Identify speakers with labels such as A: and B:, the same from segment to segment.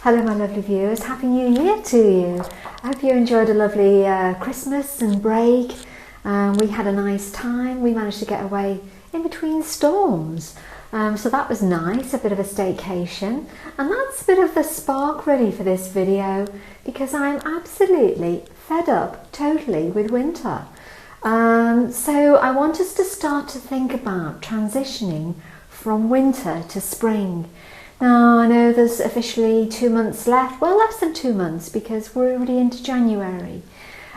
A: Hello my lovely viewers, Happy New Year to you. I hope you enjoyed a lovely Christmas and break. We had a nice time. We managed to get away in between storms. So that was nice, a bit of a staycation. And that's a bit of the spark really for this video, because I'm absolutely fed up totally with winter. So I want us to start to think about transitioning from winter to spring. Now, I know there's officially 2 months left, well, less than 2 months because we're already into January.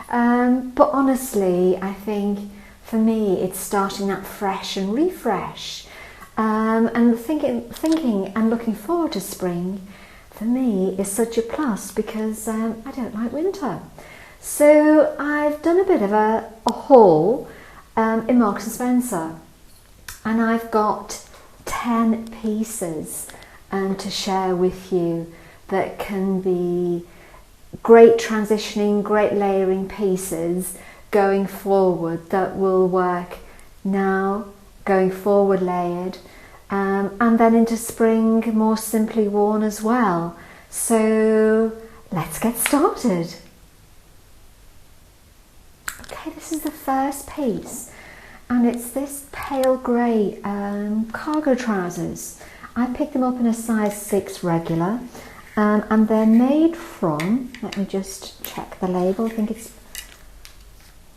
A: But honestly, I think for me, it's starting that fresh and refresh. And thinking and looking forward to spring, for me, is such a plus because I don't like winter. So I've done a bit of a haul in Marks and Spencer, and I've got 10 pieces to share with you that can be great transitioning, great layering pieces going forward that will work now, going forward layered, and then into spring more simply worn as well. So let's get started. Okay, this is the first piece, and it's this pale grey cargo trousers. I picked them up in a size 6 regular, and they're made from, let me just check the label, I think it's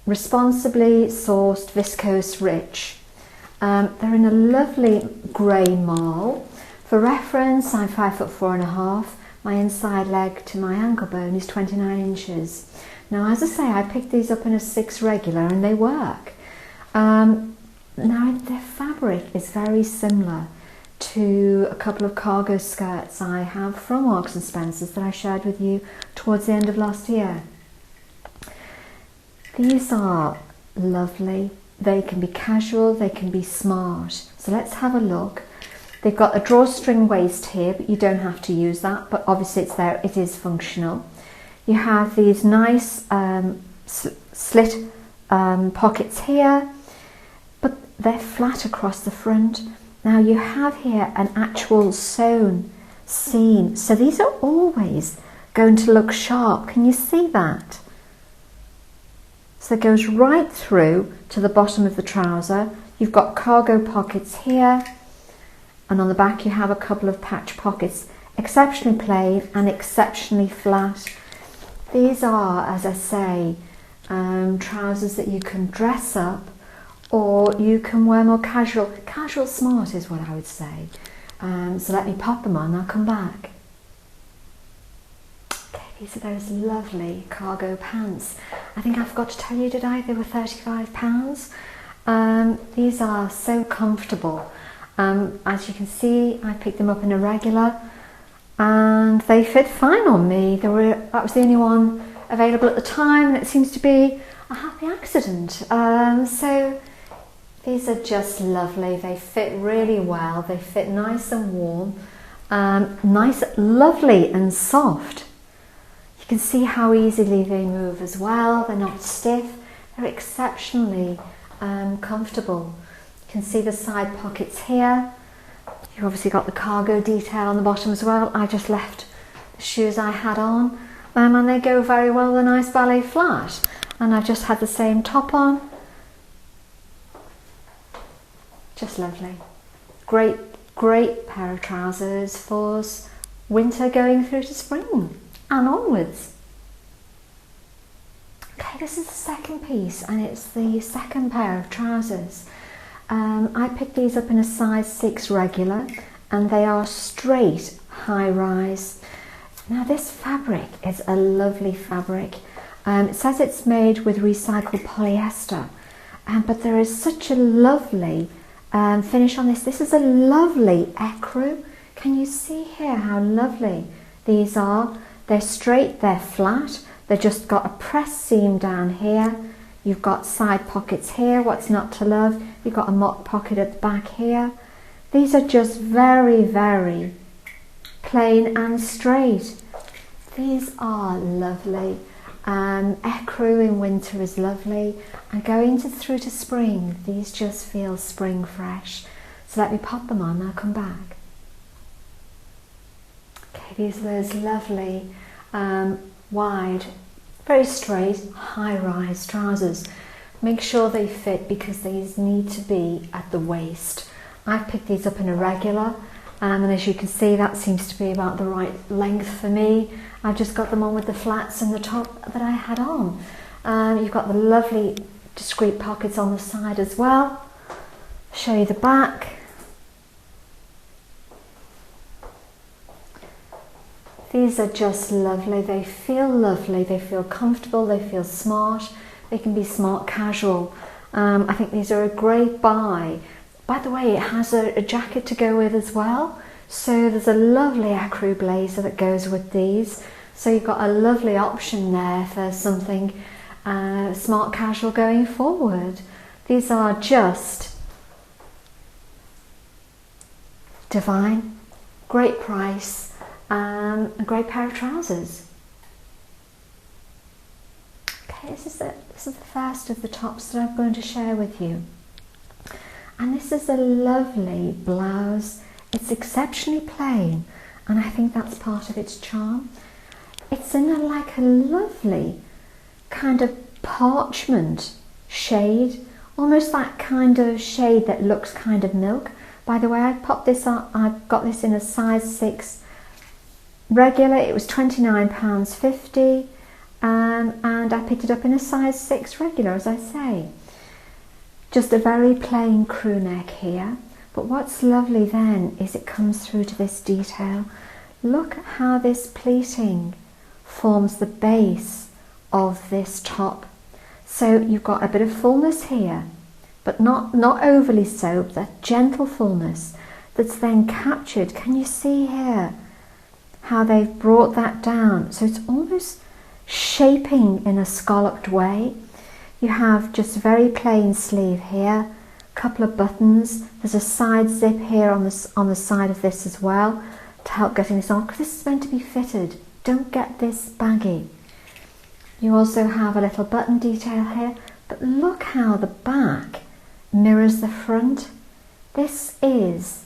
A: responsibly sourced viscose rich. They're in a lovely grey marl. For reference, I'm 5'4½". My inside leg to my ankle bone is 29 inches. Now, as I say, I picked these up in a 6 regular and they work. Now, their fabric is very similar to a couple of cargo skirts I have from Marks and Spencer's that I shared with you towards the end of last year. These are lovely. They can be casual, they can be smart. So let's have a look. They've got a drawstring waist here, but you don't have to use that, but obviously it's there, it is functional. You have these nice slit pockets here, but they're flat across the front. Now you have here an actual sewn seam, so these are always going to look sharp. Can you see that? So it goes right through to the bottom of the trouser. You've got cargo pockets here, and on the back you have a couple of patch pockets, exceptionally plain and exceptionally flat. These are, as I say, trousers that you can dress up, or you can wear more casual. Casual smart is what I would say. So let me pop them on, I'll come back. Okay, these are those lovely cargo pants. I think I forgot to tell you, did I? They were £35. These are so comfortable. As you can see, I picked them up in a regular and they fit fine on me. That was the only one available at the time, and it seems to be a happy accident. So these are just lovely. They fit really well. They fit nice and warm, nice, lovely and soft. You can see how easily they move as well. They're not stiff. They're exceptionally comfortable. You can see the side pockets here. You've obviously got the cargo detail on the bottom as well. I just left the shoes I had on, and they go very well with a nice ballet flat. And I've just had the same top on. Just lovely. Great, great pair of trousers for winter going through to spring and onwards. Okay, this is the second piece, and it's the second pair of trousers. I picked these up in a size 6 regular, and they are straight high rise. Now this fabric is a lovely fabric. It says it's made with recycled polyester, but there is such a lovely finish on this. This is a lovely ecru. Can you see here how lovely these are? They're straight, they're flat, they've just got a pressed seam down here. You've got side pockets here, what's not to love? You've got a mock pocket at the back here. These are just very, very plain and straight. These are lovely. Ecru in winter is lovely, and going through to spring, these just feel spring fresh. So let me pop them on and I'll come back. Okay, these are those lovely wide, very straight, high-rise trousers. Make sure they fit because these need to be at the waist. I've picked these up in a regular, and as you can see, that seems to be about the right length for me. I've just got them on with the flats and the top that I had on. You've got the lovely discreet pockets on the side as well. Show you the back. These are just lovely. They feel comfortable, they feel smart. They can be smart casual. I think these are a great buy. By the way, it has a jacket to go with as well. So there's a lovely ecru blazer that goes with these. So you've got a lovely option there for something smart casual going forward. These are just divine, great price, a great pair of trousers. Okay, this is the first of the tops that I'm going to share with you. And this is a lovely blouse. It's exceptionally plain, and I think that's part of its charm. It's in like a lovely kind of parchment shade, almost that kind of shade that looks kind of milk. By the way, I popped this up. I've got this in a size 6 regular. It was £29.50, and I picked it up in a size 6 regular, as I say. Just a very plain crew neck here, but what's lovely then is it comes through to this detail. Look how this pleating forms the base of this top. So you've got a bit of fullness here, but not overly so, but that gentle fullness that's then captured. Can you see here how they've brought that down? So it's almost shaping in a scalloped way. You have just very plain sleeve here, a couple of buttons. There's a side zip here on the side of this as well to help getting this on, because this is meant to be fitted. Don't get this baggy. You also have a little button detail here, but look how the back mirrors the front. This is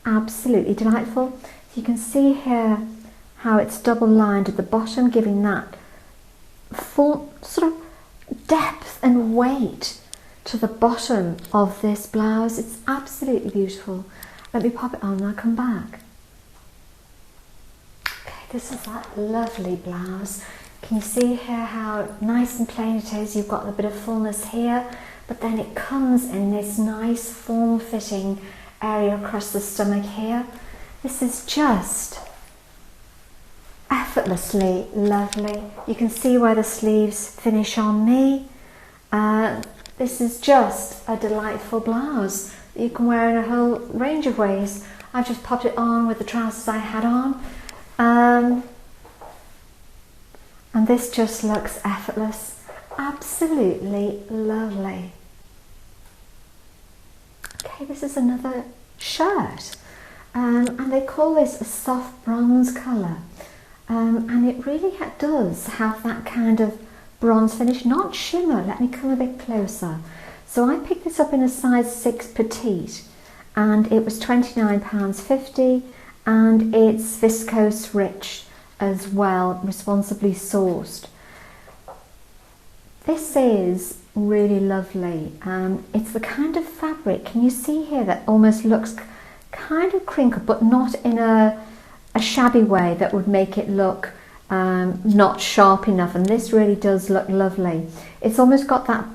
A: absolutely delightful. You can see here how it's double lined at the bottom, giving that full sort of depth and weight to the bottom of this blouse. It's absolutely beautiful. Let me pop it on and I'll come back. Okay, this is that lovely blouse. Can you see here how nice and plain it is? You've got a bit of fullness here, but then it comes in this nice form-fitting area across the stomach here. This is just effortlessly lovely. You can see where the sleeves finish on me. This is just a delightful blouse that you can wear in a whole range of ways. I've just popped it on with the trousers I had on, and this just looks effortless, absolutely lovely. Okay, this is another shirt, and they call this a soft bronze colour. And it really does have that kind of bronze finish, not shimmer. Let me come a bit closer. So I picked this up in a size 6 petite, and it was £29.50, and it's viscose rich as well, responsibly sourced. This is really lovely. It's the kind of fabric, can you see here, that almost looks kind of crinkled, but not in a shabby way that would make it look not sharp enough, and this really does look lovely. It's almost got that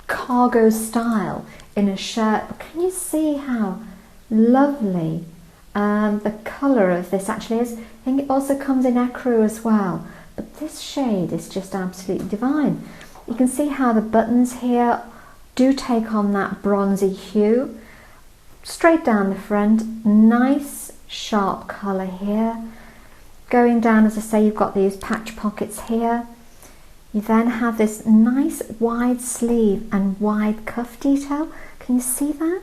A: cargo style in a shirt, but can you see how lovely the colour of this actually is? I think it also comes in ecru as well, but this shade is just absolutely divine. You can see how the buttons here do take on that bronzy hue. Straight down the front, nice sharp colour here. Going down, as I say, you've got these patch pockets here. You then have this nice wide sleeve and wide cuff detail. Can you see that?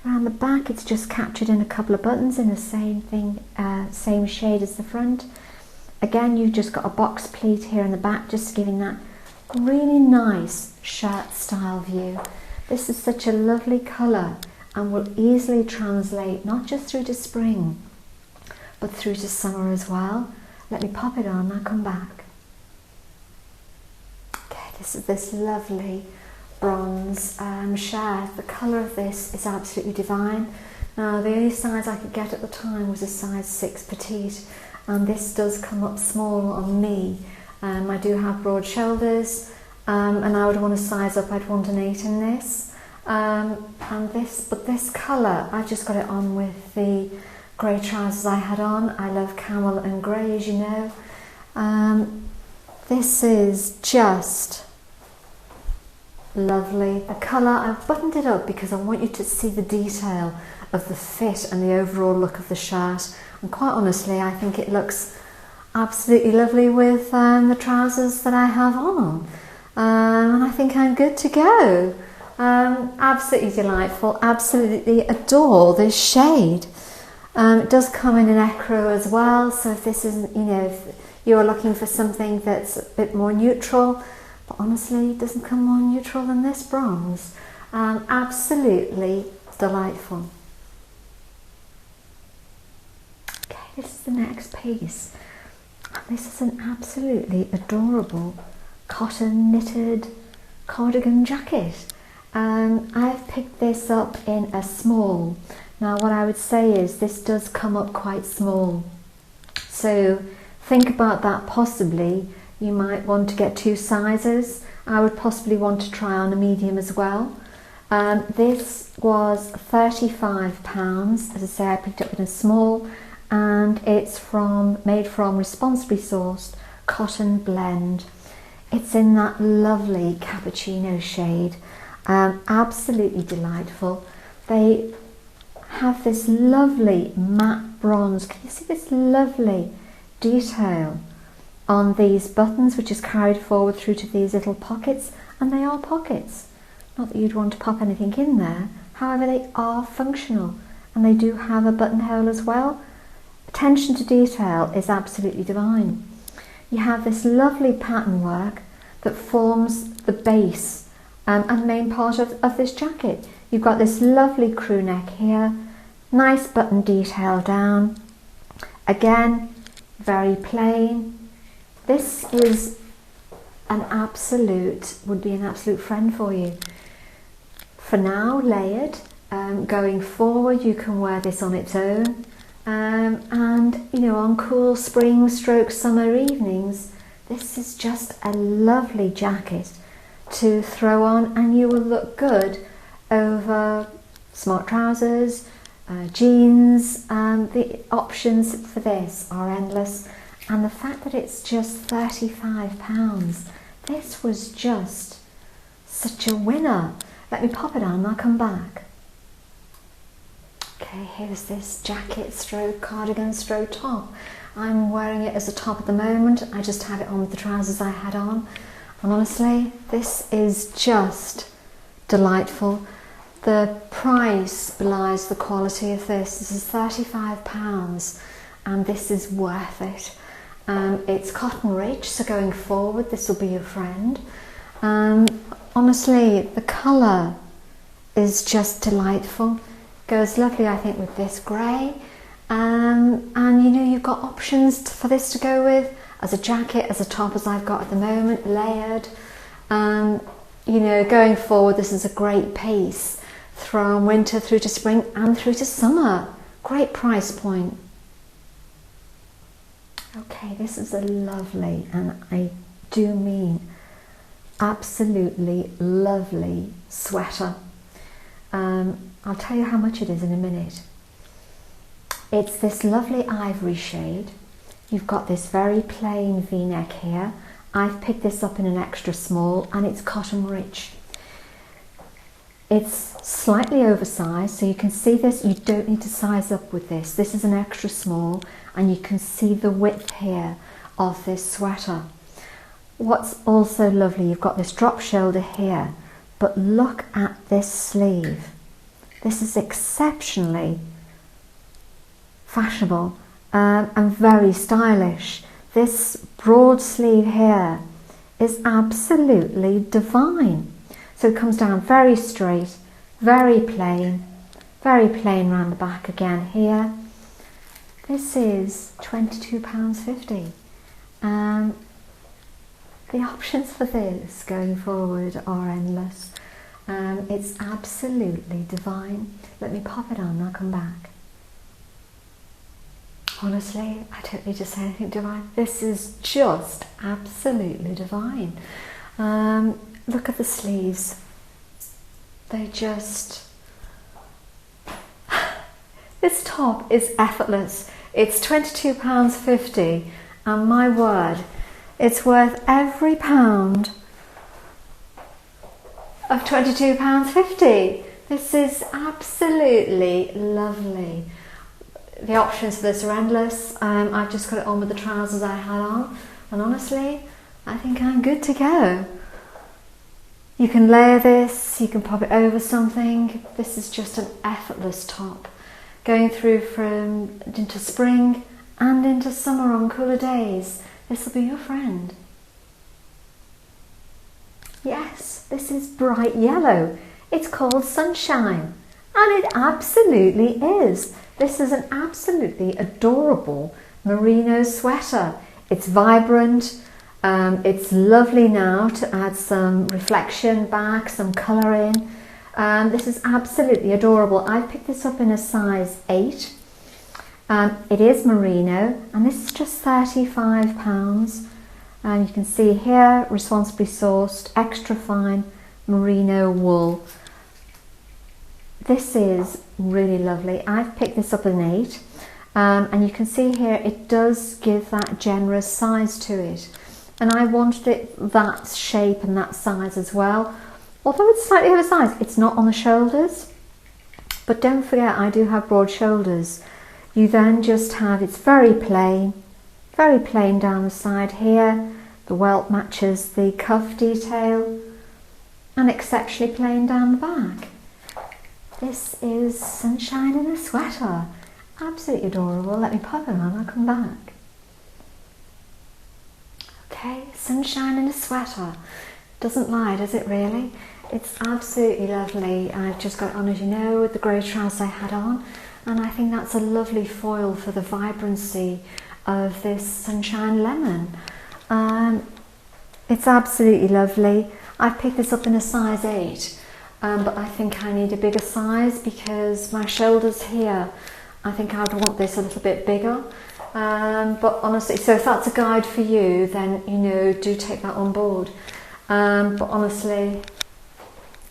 A: Around the back, it's just captured in a couple of buttons in the same thing, same shade as the front. Again, you've just got a box pleat here in the back, just giving that really nice shirt style view. This is such a lovely colour and will easily translate not just through to spring, but through to summer as well. Let me pop it on, I'll come back. Okay, this is this lovely bronze share. The colour of this is absolutely divine. Now, the only size I could get at the time was a size 6 petite, and this does come up small on me. I do have broad shoulders, and I would want to size up. I'd want an 8 in this. But this colour, I just got it on with the grey trousers I had on. I love camel and grey, as you know. This is just lovely. The colour, I've buttoned it up because I want you to see the detail of the fit and the overall look of the shirt. And quite honestly, I think it looks absolutely lovely with the trousers that I have on. And I think I'm good to go. Absolutely delightful. Absolutely adore this shade. It does come in an ecru as well. So if this isn't, you know, if you're looking for something that's a bit more neutral, but honestly, it doesn't come more neutral than this bronze. Absolutely delightful. Okay, this is the next piece. And this is an absolutely adorable cotton knitted cardigan jacket. I've picked this up in a small. Now, what I would say is this does come up quite small. So think about that possibly. You might want to get 2 sizes. I would possibly want to try on a medium as well. This was £35. As I say, I picked it up in a small, and it's made from responsibly sourced cotton blend. It's in that lovely cappuccino shade. Absolutely delightful. They have this lovely matte bronze. Can you see this lovely detail on these buttons, which is carried forward through to these little pockets? And they are pockets. Not that you'd want to pop anything in there. However, they are functional, and they do have a buttonhole as well. Attention to detail is absolutely divine. You have this lovely pattern work that forms the base and main part of this jacket. You've got this lovely crew neck here, nice button detail down. Again, very plain. This is would be an absolute friend for you. For now, layered. Going forward, you can wear this on its own. And you know, on cool spring stroke summer evenings, this is just a lovely jacket to throw on, and you will look good over smart trousers, jeans. The options for this are endless, and the fact that it's just £35, this was just such a winner. Let me pop it on and I'll come back. Okay, here's this jacket stroke cardigan stroke top. I'm wearing it as a top at the moment. I just had it on with the trousers I had on. And honestly, this is just delightful. The price belies the quality of this. This is £35 and this is worth it. It's cotton rich, so going forward, this will be your friend. Honestly, the colour is just delightful. Goes lovely, I think, with this grey. And you know, you've got options for this to go with as a jacket, as a top, as I've got at the moment, layered. You know, going forward, this is a great piece from winter through to spring and through to summer. Great price point. Okay, this is a lovely, and I do mean absolutely lovely sweater. I'll tell you how much it is in a minute. It's this lovely ivory shade. You've got this very plain V-neck here. I've picked this up in an extra small, and it's cotton rich. It's slightly oversized, so you can see this. You don't need to size up with this. This is an extra small, and you can see the width here of this sweater. What's also lovely, you've got this drop shoulder here, but look at this sleeve. This is exceptionally fashionable and very stylish. This broad sleeve here is absolutely divine. So it comes down very straight, very plain around the back again here. This is £22.50. The options for this going forward are endless. It's absolutely divine. Let me pop it on and I'll come back. Honestly, I don't need to say anything divine. This is just absolutely divine. Look at the sleeves. They just... This top is effortless. It's £22.50 and my word, it's worth every pound of £22.50. This is absolutely lovely. The options for this are endless. I've just got it on with the trousers I had on, and honestly, I think I'm good to go. You can layer this, you can pop it over something. This is just an effortless top. Going through from into spring and into summer on cooler days, this will be your friend. Yes, this is bright yellow. It's called Sunshine, and it absolutely is. This is an absolutely adorable merino sweater. It's vibrant. It's lovely now to add some reflection back, some colour in. This is absolutely adorable. I picked this up in a size 8. It is merino, and this is just £35. And you can see here, responsibly sourced, extra fine merino wool. This is really lovely. I've picked this up in an 8, and you can see here it does give that generous size to it. And I wanted it that shape and that size as well. Although it's slightly oversized, it's not on the shoulders. But don't forget, I do have broad shoulders. You then just have, it's very plain down the side here. The welt matches the cuff detail, and exceptionally plain down the back. This is Sunshine in a sweater. Absolutely adorable. Let me pop it on, I'll come back. Okay, Sunshine in a sweater. Doesn't lie, does it really? It's absolutely lovely. I've just got it on, as you know, with the grey trousers I had on, and I think that's a lovely foil for the vibrancy of this Sunshine Lemon. It's absolutely lovely. I've picked this up in a size 8, but I think I need a bigger size because my shoulders here, I think I'd want this a little bit bigger. But honestly, so if that's a guide for you, then, you know, do take that on board. But honestly,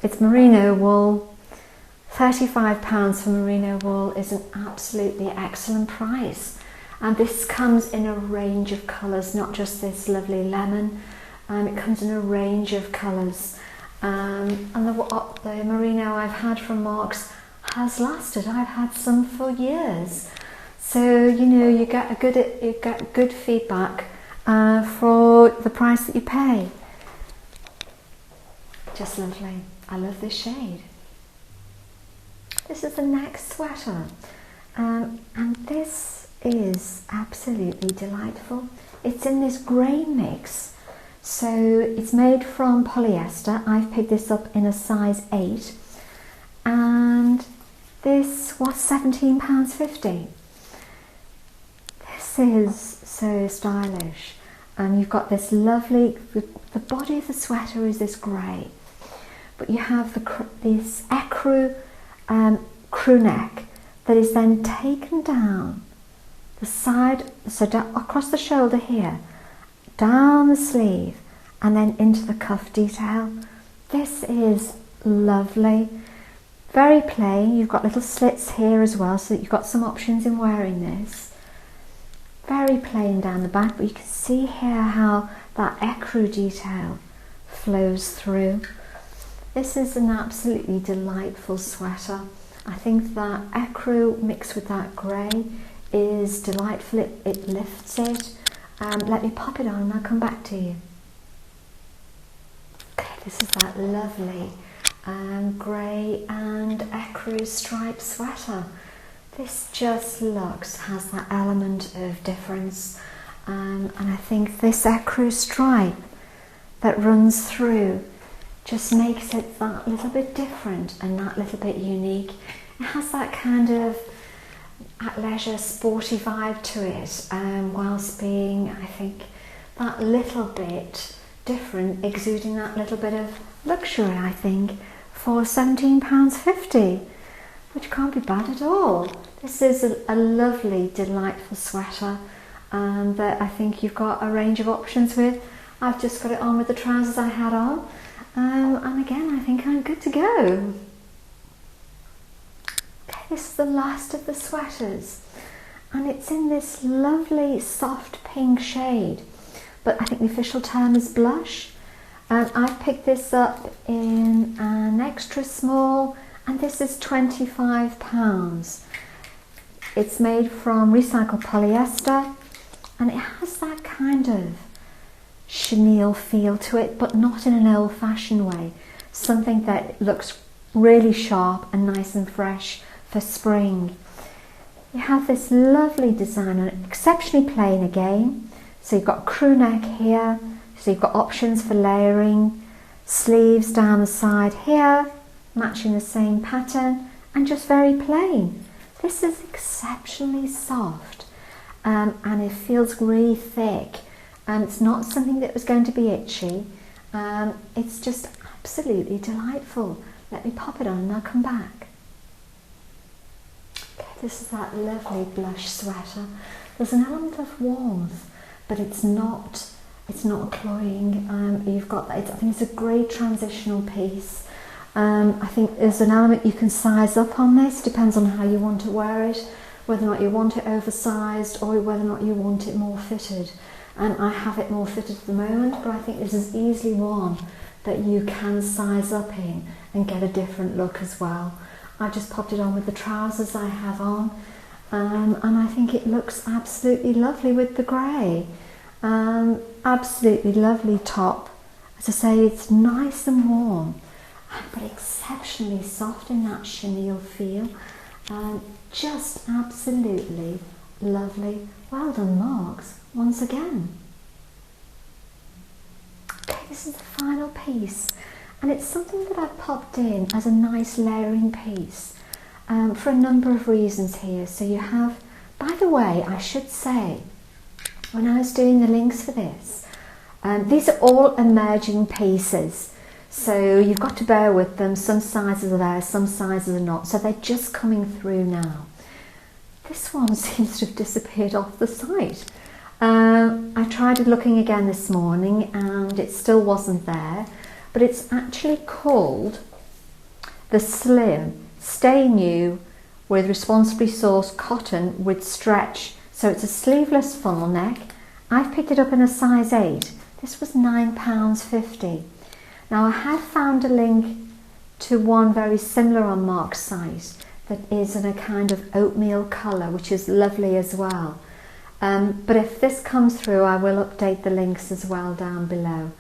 A: it's merino wool. £35 for merino wool is an absolutely excellent price. And this comes in a range of colours, not just this lovely lemon. It comes in a range of colours. And the merino I've had from Marks has lasted. I've had some for years. So, you know, you get good feedback for the price that you pay. Just lovely. I love this shade. This is the next sweater, and this is absolutely delightful. It's in this grey mix, so it's made from polyester. I've picked this up in a size 8, and this was £17.50. This is so stylish, and you've got this lovely, the body of the sweater is this grey, but you have this ecru crew neck that is then taken down the side, so down, across the shoulder here, down the sleeve, and then into the cuff detail. This is lovely. Very plain. You've got little slits here as well, so that you've got some options in wearing this. Very plain down the back, but you can see here how that ecru detail flows through. This is an absolutely delightful sweater. I think that ecru mixed with that grey is delightful. It lifts it. Let me pop it on and I'll come back to you. Okay, this is that lovely grey and ecru striped sweater. This just has that element of difference, and I think this ecru stripe that runs through just makes it that little bit different and that little bit unique. It has that kind of at leisure sporty vibe to it, whilst being, I think, that little bit different, exuding that little bit of luxury, I think, for £17.50, which can't be bad at all. This is a lovely, delightful sweater that I think you've got a range of options with. I've just got it on with the trousers I had on, and again, I think I'm good to go. Okay, this is the last of the sweaters, and it's in this lovely soft pink shade, but I think the official term is blush. I picked this up in an extra small, and this is £25. It's made from recycled polyester, and it has that kind of chenille feel to it, but not in an old-fashioned way. Something that looks really sharp and nice and fresh for spring. You have this lovely design on it, exceptionally plain again. So you've got crew neck here, so you've got options for layering, sleeves down the side here, matching the same pattern, and just very plain. This is exceptionally soft, and it feels really thick, and it's not something that was going to be itchy. It's just absolutely delightful. Let me pop it on and I'll come back. Okay, this is that lovely blush sweater. There's an element of warmth, but it's not cloying. You've got that. I think it's a great transitional piece. I think there's an element you can size up on this. Depends on how you want to wear it, whether or not you want it oversized or whether or not you want it more fitted. And I have it more fitted at the moment, but I think this is easily one that you can size up in and get a different look as well. I just popped it on with the trousers I have on, and I think it looks absolutely lovely with the grey. Absolutely lovely top. As I say, it's nice and warm, but exceptionally soft in that chenille feel. Just absolutely lovely. Well done, Marks, once again. Okay, this is the final piece, and it's something that I've popped in as a nice layering piece for a number of reasons here. So you have, by the way, I should say, when I was doing the links for this, these are all emerging pieces, so you've got to bear with them. Some sizes are there, some sizes are not, so they're just coming through now. This one seems to have disappeared off the site. I tried looking again this morning and it still wasn't there, but it's actually called the Slim Stay New with responsibly sourced cotton with stretch. So it's a sleeveless funnel neck. I've picked it up in a size 8. This was £9.50. Now I have found a link to one very similar on Mark's site that is in a kind of oatmeal colour, which is lovely as well. But if this comes through, I will update the links as well down below.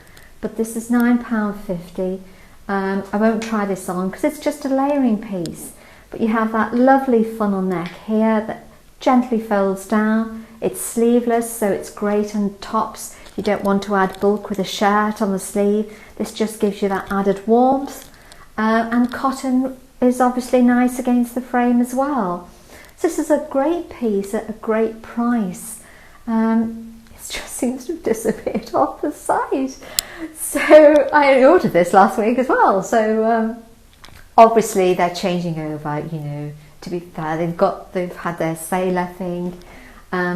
A: But this is £9.50. I won't try this on because it's just a layering piece. But you have that lovely funnel neck here that gently folds down. It's sleeveless, so it's great on tops. You don't want to add bulk with a shirt on the sleeve. This just gives you that added warmth. And cotton is obviously nice against the frame as well. So this is a great piece at a great price. It just seems to have disappeared off the site. So I ordered this last week as well. So obviously they're changing over, you know, to be fair. They've had their sailor thing.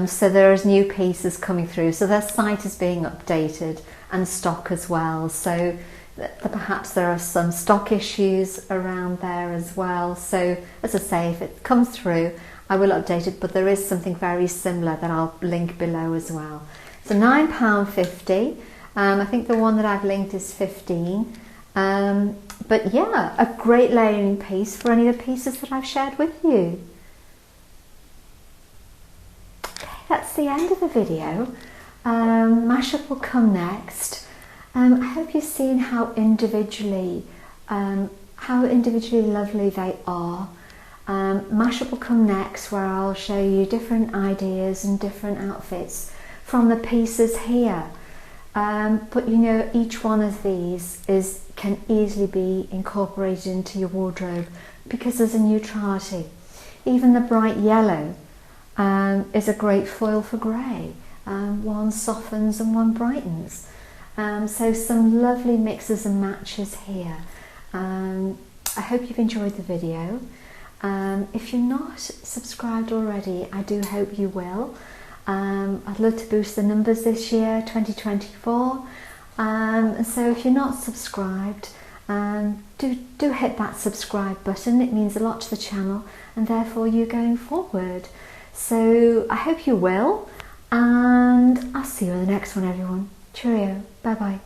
A: So there's new pieces coming through. So their site is being updated and stock as well. So perhaps there are some stock issues around there as well. So as I say, if it comes through, I will update it, but there is something very similar that I'll link below as well. So £9.50. I think the one that I've linked is 15. But yeah, a great layering piece for any of the pieces that I've shared with you. Okay, that's the end of the video. Mashup will come next. I hope you've seen how individually lovely they are. Mashup will come next, where I'll show you different ideas and different outfits from the pieces here. But you know, each one of these can easily be incorporated into your wardrobe because there's a neutrality. Even the bright yellow is a great foil for grey. One softens and one brightens. So some lovely mixes and matches here. I hope you've enjoyed the video. If you're not subscribed already, I do hope you will. I'd love to boost the numbers this year, 2024. And so if you're not subscribed, do hit that subscribe button. It means a lot to the channel and therefore you going forward. So I hope you will, and I'll see you in the next one, everyone. Cheerio. Bye bye.